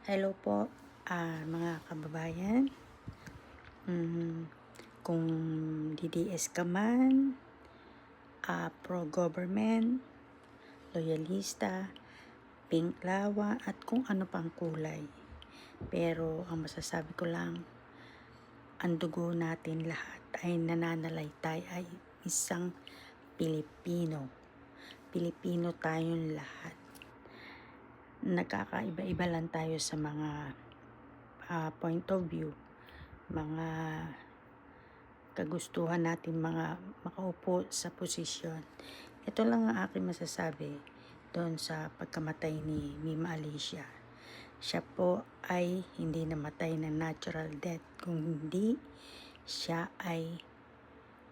Hello po, mga kababayan. Kung DDS ka man, pro-government, loyalista, pink lawa, at kung ano pang kulay. Pero ang masasabi ko lang, ang dugo natin lahat ay nananalaytay ay isang Pilipino. Pilipino tayong lahat. Nagkakaiba-iba lang tayo sa mga point of view, mga kagustuhan natin, mga makaupo sa posisyon. Ito lang ang aking masasabi doon sa pagkamatay ni Mima Alicia. Siya po ay hindi namatay ng natural death, kung hindi siya ay,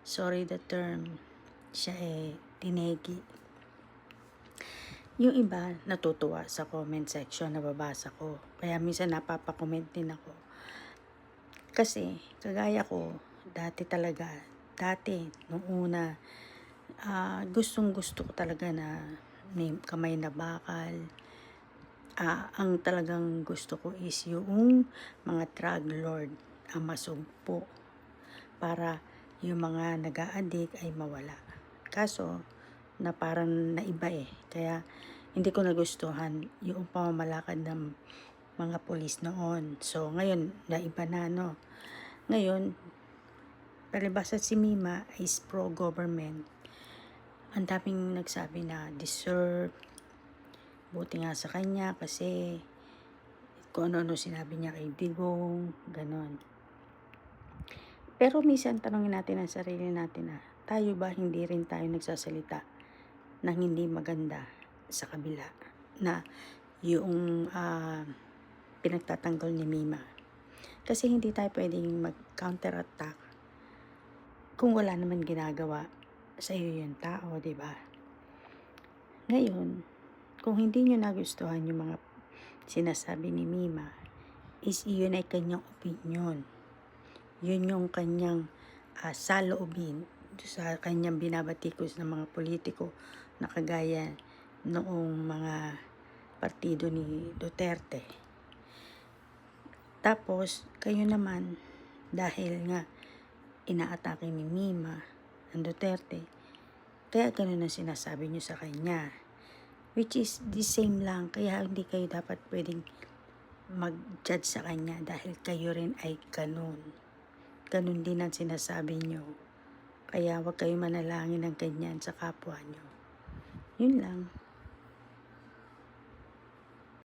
sorry the term, siya ay tinegi. Yung iba natutuwa sa comment section na babasa ko, kaya minsan napapakomment din ako. Kasi kagaya ko, dati nung una, gustong gusto ko talaga na may kamay na bakal. Ang talagang gusto ko is yung mga drug lord ang masugpo para yung mga nag-a-addict ay mawala. Kaso na parang naiba kaya hindi ko nagustuhan yung pamamalakad ng mga pulis noon. So ngayon naiba na, no. Ngayon palibhasa si Mima is pro-government. Ang daming nagsabi na deserve, buti nga sa kanya kasi kung ano-ano sinabi niya kay Digong, ganon. Pero minsan tanongin natin ang sarili natin, tayo ba hindi rin tayo nagsasalita ng hindi maganda sa kabila na yung pinagtatanggol ni Mima? Kasi hindi tayo pwedeng mag-counter-attack kung wala naman ginagawa sa iyo yung tao, di ba? Ngayon, kung hindi nyo nagustuhan yung mga sinasabi ni Mima, is iyon ay kanyang opinion. Yun yung kanyang saloobin sa kanyang binabatikos ng mga politiko na kagaya noong mga partido ni Duterte. Tapos, kayo naman, dahil nga inaatake ni Mima ang Duterte, kaya ganun ang sinasabi nyo sa kanya. Which is the same lang, kaya hindi kayo dapat pwedeng mag-judge sa kanya dahil kayo rin ay ganun. Ganun din ang sinasabi nyo. Kaya huwag kayo manalangin ng ganyan sa kapwa nyo. Yun lang.